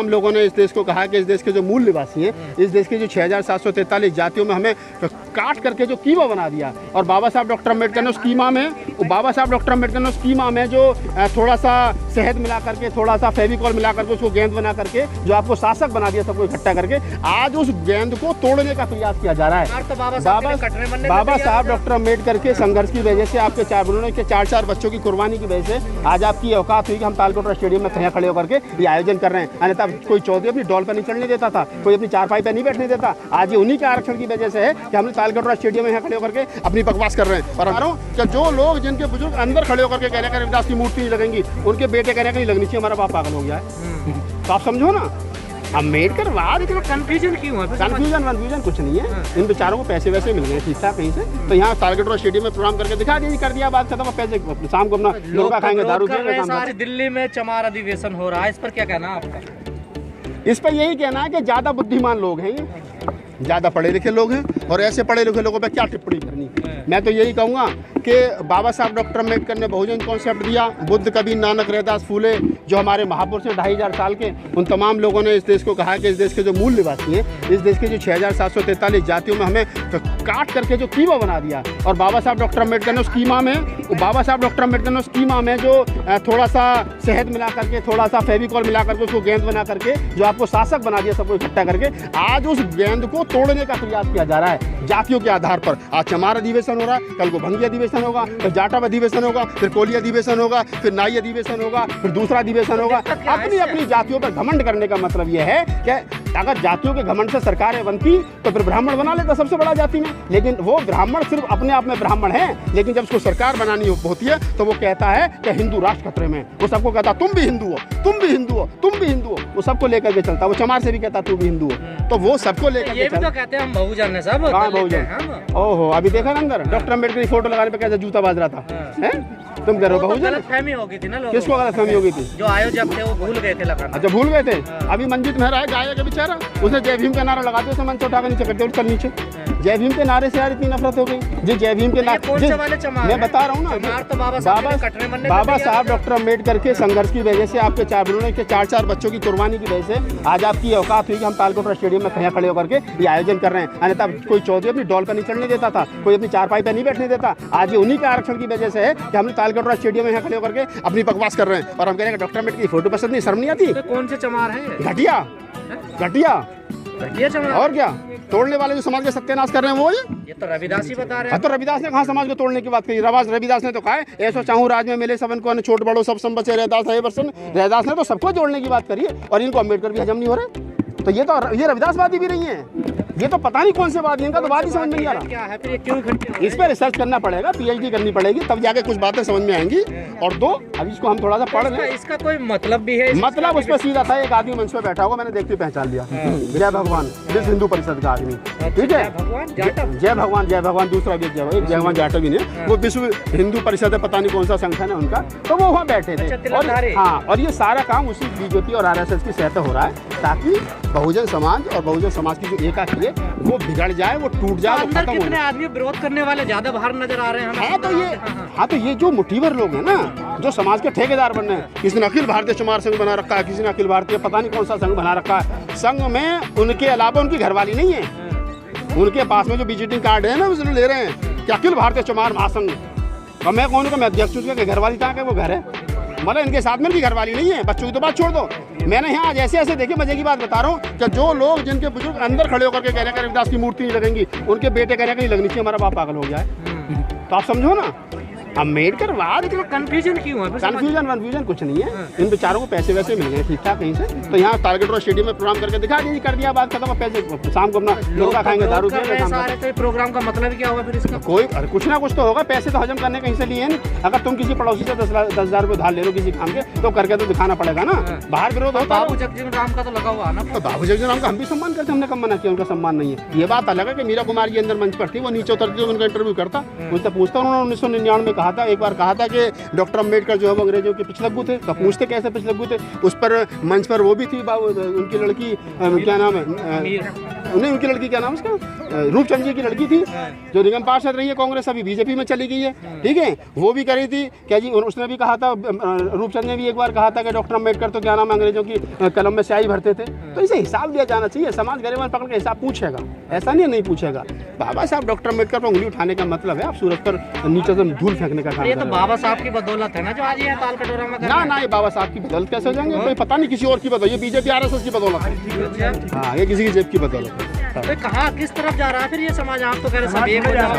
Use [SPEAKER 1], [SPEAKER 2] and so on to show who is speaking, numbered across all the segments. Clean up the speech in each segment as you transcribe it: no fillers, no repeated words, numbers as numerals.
[SPEAKER 1] हम लोगों ने इस देश को कहा कि इस देश के जो मूल निवासी हैं, इस देश की जो 6743 जातियों में हमें काट करके जो कीमा बना दिया। और बाबा साहब डॉक्टर अम्बेडकर ने उस कीमा में जो थोड़ा सा शहद मिला करके, थोड़ा सा फेविकॉल मिला करके, उसको गेंद बना करके जो आपको शासक बना दिया, सबको इकट्ठा करके आज उस गेंद को तोड़ने का प्रयास किया जा रहा है।
[SPEAKER 2] तो बाबा
[SPEAKER 1] साहब डॉक्टर अम्बेडकर के संघर्ष की वजह से, आपके चार बच्चों की कुर्बानी की वजह से आज आपकी औकात हुई कि हम तालकोटरा स्टेडियम में खड़े होकर के ये आयोजन कर रहे हैं। अन्यथा कोई चौधरी अपनी डॉल पर नहीं चढ़ने देता था, कोई अपनी चारपाई पर नहीं बैठने देता। आज ये उन्हीं के आरक्षण की वजह से है कि हमने तालकोटरा स्टेडियम में खड़े होकर के अपनी बकवास कर रहे हैं। और कि जो लोग, जिनके बुजुर्ग अंदर खड़े होकर के कह रहे हैं रविदास की मूर्ति नहीं लगेंगी, उनके बेटे कह रहे हैं नहीं लगनी चाहिए, हमारा बाप पागल हो गया है। तो आप समझो ना, अम्बेडकर बाद
[SPEAKER 2] कंफ्यूजन क्यों है?
[SPEAKER 1] कंफ्यूजन कुछ नहीं है। इन बेचारों को पैसे वैसे मिल गए ठीक ठाक कहीं से, तो यहाँ तालकोटरा स्टेडियम में प्रोग्राम करके दिखा दिया, कर दिया, बात खत्म। पैसे शाम को अपना लोग खाएंगे, दारू पिएंगे।
[SPEAKER 2] दिल्ली में चमार अधिवेशन हो रहा है, इस पर क्या कहना है आपका?
[SPEAKER 1] इस पर यही कहना है कि ज़्यादा बुद्धिमान लोग हैं, ये ज़्यादा पढ़े लिखे लोग हैं, और ऐसे पढ़े लिखे लोगों पर क्या टिप्पणी करनी। मैं तो यही कहूँगा कि बाबा साहब डॉक्टर अम्बेडकर ने बहुजन कॉन्सेप्ट दिया, बुद्ध, कबीर, नानक, रैदास, फूले, जो हमारे महापुरुष हैं 2500 साल के, उन तमाम लोगों ने इस देश को कहा कि इस देश के जो मूल निवासी हैं, इस देश की जो 6743 जातियों में हमें काट करके जो कीमा बना दिया। और बाबा साहब डॉक्टर अम्बेडकर ने उस कीमा में जो थोड़ा सा शहद मिला करके, थोड़ा सा फेविकॉल मिला करके, उसको गेंद बना करके जो आपको शासक बना दिया, सबको इकट्ठा करके आज उस गेंद को तोड़ने का प्रयास किया जा रहा है जातियों के आधार पर। आज चमार अधिवेशन हो रहा है, कल को भंगी अधिवेशन होगा, फिर जाटव अधिवेशन होगा, फिर कोली अधिवेशन होगा, फिर नाई अधिवेशन होगा, फिर दूसरा अधिवेशन होगा। अपनी अपनी जातियों पर घमंड करने का मतलब यह है कि अगर जातियों के घमंड से सरकारें बनती तो फिर ब्राह्मण बना लेता सबसे बड़ा जाति में। लेकिन वो ब्राह्मण सिर्फ अपने आप में ब्राह्मण है, लेकिन जब उसको सरकार बनानी होती है तो वो कहता है कि हिंदू राष्ट्र खतरे में। वो सबको कहता तुम भी हिंदू हो, तुम भी हिंदू हो, तुम भी हिंदू हो। वो सबको लेकर के चलता, वो चमार से भी कहता तू भी हिंदू हो, तो वो सबको लेकर
[SPEAKER 2] ये भी तो कहते हैं हम बहुजन है सब।
[SPEAKER 1] हाँ बहुजन। ओहो, अभी देखा अंदर डॉक्टर अम्बेडकर की फोटो लगाने पे कैसे जूता बाज रहा था, हैं? तुम कह रहे हो बहुजन?
[SPEAKER 2] गलतफहमी हो गई थी ना लोगों को।
[SPEAKER 1] किसको गलतफहमी हो गई थी?
[SPEAKER 2] जो आयोजक थे वो भूल गए थे लगाना।
[SPEAKER 1] अच्छा भूल गए थे। अभी मंजीत मेहरा है, गायक है बेचारा, उसने जय भीम का नारा लगाते थे, मंच उठा कर नीचे करते चल नीचे। जय भीम के नारे से यार इतनी नफरत हो गई जी। जय भीम के नारे मैं बता रहा हूँ ना, बाबा साहब डॉक्टर अम्बेडकर के संघर्ष की वजह से, आपके चार बच्चों की कुर्बानी की वजह से आज आपकी औकात हुई कि हम तालकोटरा स्टेडियम में खड़े होकर के ये आयोजन कर रहे हैं। अन्यथा कोई चौधरी अपनी डॉल पर नहीं चढ़ने देता था, कोई अपनी चारपाई पर नहीं बैठने देता। आज ये उन्हीं के आरक्षण की वजह से है कि हमने तालकोटरा स्टेडियम में खड़े होकर के अपनी बकवास कर रहे हैं। और हम कह रहे हैं डॉक्टर अम्बेडकर की फोटो पसंद नहीं, शर्म नहीं आती?
[SPEAKER 2] कौन से चमार है?
[SPEAKER 1] घटिया चमार। और क्या तोड़ने वाले जो समाज का सत्यानाश कर रहे हैं वो
[SPEAKER 2] ये तो रविदास ही बता रहे हैं।
[SPEAKER 1] तो रविदास ने कहाँ समाज को तोड़ने की बात करी? रविदास ने तो कहा है ऐसा चाहूँ राज में मिले सबन को, छोट बड़ो सब संबत से रैदास है वर्षन। रैदास ने तो सबको जोड़ने की बात करी है, और इनको अम्बेडकर भी हजम नहीं हो रहे। तो ये रविदासवादी भी नहीं है, ये तो पता नहीं कौन से वादी, इनका तो बात ही समझ में नहीं आ रहा।
[SPEAKER 2] क्या है फिर, क्यों
[SPEAKER 1] इस पर रिसर्च करना पड़ेगा, पीएचडी करनी पड़ेगी, तब जाके कुछ बातें समझ में आएंगी। और दो अभी इसको हम थोड़ा सा पढ़ लें।
[SPEAKER 2] इसका कोई मतलब भी है?
[SPEAKER 1] मतलब उस पर सीधा था, एक आदमी मंच पे बैठा होगा, मैंने देखते पहचान लिया, जय भगवान, विश्व हिंदू परिषद का आदमी, ठीक है। जय भगवान दूसरा भी एक जय भगवान जाटव भी नहीं, वो विश्व हिंदू परिषद है, पता नहीं कौन सा संगठन है उनका, तो वो वहाँ बैठे थे। और ये सारा काम उसी बीजेपी और आरएसएस की सहायता हो रहा है, ताकि बहुजन समाज और बहुजन समाज की जो एकाकी है वो बिगड़ जाए, वो टूट जाए, वो खत्म हो जाए।
[SPEAKER 2] कितने आदमी विरोध करने वाले ज्यादा बाहर नजर आ रहे हैं।
[SPEAKER 1] हाँ तो ये जो मुठीवर लोग हैं ना, जो समाज के ठेकेदार बन रहे हैं, किसी ने अखिल भारतीय चमार संघ बना रखा है, किसी ने अखिल भारतीय पता नहीं कौन सा संघ बना रखा है। संघ में उनके अलावा उनकी घरवाली नहीं है, उनके पास में जो विजिटिंग कार्ड है ना उसने ले रहे हैं कि अखिल भारतीय चमार महासंघ। और मैं कौन, मैं अध्यक्ष, उसके घरवाली कहाँ के वो घर है, मतलब इनके साथ में इनकी घरवाली नहीं है। बच्चों की तो बात छोड़ दो, मैंने यहाँ आज ऐसे देखिए मजे की बात बता रहा हूँ कि जो लोग, जिनके बुजुर्ग अंदर खड़े होकर के कह रहे हैं रविदास की मूर्ति नहीं लगेंगी, उनके बेटे कह रहे हैं नहीं लगनी चाहिए, हमारा बाप पागल हो गया है। तो आप समझो ना, अम्बेडकर बाद
[SPEAKER 2] कंफ्यूजन क्यों है?
[SPEAKER 1] कंफ्यूजन कुछ नहीं है। इन बेचारों को पैसे वैसे मिल गए ठीक ठाक कहीं से, तो यहाँ तालकोटरा स्टेडियम में प्रोग्राम करके दिखा दिया, कर दिया, बात खत्म। पैसे शाम को अपना लोग खाएंगे, दारू पिएंगे।
[SPEAKER 2] प्रोग्राम का मतलब क्या होगा फिर इसका?
[SPEAKER 1] कोई कुछ ना कुछ तो होगा, पैसे तो हजम करने कहीं से लिए नहीं। अगर तुम किसी पड़ोसी से 10,000 रुपये उधार ले लो किसी काम के, तो करके तो दिखाना पड़ेगा ना। बाहर विरोध होता है।
[SPEAKER 2] बाबू जगजीवन राम का तो लगा हुआ ना,
[SPEAKER 1] तो बाबू जगजीवन राम का हम भी सम्मान करते, हमने कम मना किया, उनका सम्मान नहीं है। ये बात अलग है कि मीरा कुमार जी अंदर मंच पर थी, वो नीचे उतरती, उनका इंटरव्यू करता, उनसे पूछता, उन्होंने 1999 में कहा था, एक बार कहा था कि डॉक्टर अम्बेडकर जो है वो अंग्रेजों के पिछलग्गू थे। तो पूछते कैसे पिछलग्गू थे? उस पर मंच पर वो भी थी उनकी लड़की, क्या नाम है, नहीं उनकी लड़की क्या नाम उसका, रूपचंद जी की लड़की थी जो निगम पार्षद रही है कांग्रेस, अभी बीजेपी में चली गई है, ठीक है, वो भी करी थी क्या जी। उसने भी कहा था, रूपचंद ने भी एक बार कहा था कि डॉक्टर अम्बेडकर तो क्या नाम है अंग्रेजों की कलम में स्याही भरते थे। तो इसे हिसाब दिया जाना चाहिए, समाज गरिमा पकड़ के हिसाब पूछेगा, ऐसा नहीं पूछेगा। बाबा साहब डॉक्टर अम्बेडकर पर उंगली उठाने का मतलब है आप सूरज पर नीचे से धूल फेंकने का काम।
[SPEAKER 2] ये तो बाबा साहब की बदौलत है ना जो आज ये ताल कटोरा में
[SPEAKER 1] ना, ये बाबा साहब की बदौलत कैसे हो जाएंगे? कोई पता नहीं, किसी और की बदौलत, ये बीजेपी आरएसएस की बदौलत है। हाँ, ये किसी की जेब की बदौलत है।
[SPEAKER 2] तो कहाँ किस तरफ जा रहा है फिर ये समाज? आप तो कह रहे सब एक हो जाओ।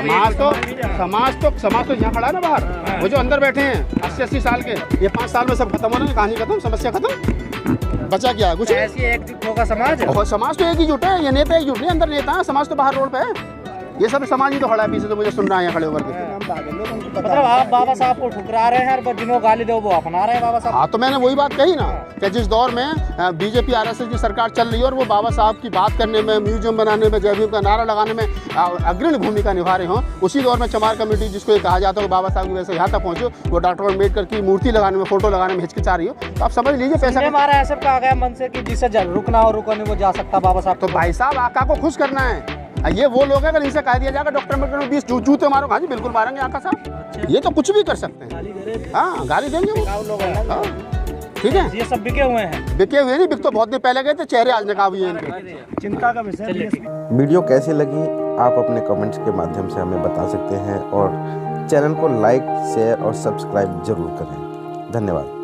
[SPEAKER 1] समाज तो यहाँ खड़ा है ना बाहर, वो जो अंदर बैठे हैं 80-80 साल के, ये 5 साल में सब खत्म होने, कहानी खत्म, समस्या खत्म, बचा क्या कुछ?
[SPEAKER 2] ऐसी एकजुट होगा समाज।
[SPEAKER 1] और समाज तो एक ही जुट है, ये नेता एकजुट नहीं, अंदर नेता है, समाज तो बाहर रोड पे है। ये सब समाज ही तो खड़ा है पीछे, तो मुझे सुन रहा है यहाँ खड़े होकर के।
[SPEAKER 2] मतलब आप बाबा साहब को ठुकरा रहे हैं और जिन्हों गाली दो वो अपना रहे हैं बाबा साहब।
[SPEAKER 1] हाँ, तो मैंने वही बात कही ना कि जिस दौर में बीजेपी आरएसएस की सरकार चल रही है और वो बाबा साहब की बात करने में, म्यूजियम बनाने में, जय भीम का नारा लगाने में अग्रणी भूमिका निभा रहे हों, उसी दौर में चमार कमेटी, जिसको ये कहा जाता है बाबा साहब की वजह से यहाँ तक पहुँचे, वो डॉक्टर अम्बेडकर की मूर्ति लगाने में, फोटो लगाने में हिचकिचा रही हो, तो आप समझ लीजिए पैसा
[SPEAKER 2] हमारा ऐसा कहा गया मन से कि जिससे रुकना हो रुको नहीं वो जा सकता बाबा साहब।
[SPEAKER 1] तो भाई साहब आका को खुश करना है, ये वो लोग हैं अगर इनसे कह दिया जाएगा डॉक्टर अम्बेडकर को 20 जूते मारो, हाँ जी बिल्कुल मारेंगे आका साहब, ये तो कुछ भी कर सकते हैं। हाँ, गाली देंगे वो, हाँ, ठीक है।
[SPEAKER 2] ये सब बिके हुए हैं,
[SPEAKER 1] बिके हुए नहीं, बिक तो बहुत दिन पहले गए थे, चेहरे आज नकाब हुए इनके।
[SPEAKER 2] चिंता का विषय।
[SPEAKER 3] वीडियो कैसी लगी आप अपने कमेंट्स के माध्यम से हमें बता सकते हैं और चैनल को लाइक, शेयर और सब्सक्राइब जरूर करें। धन्यवाद।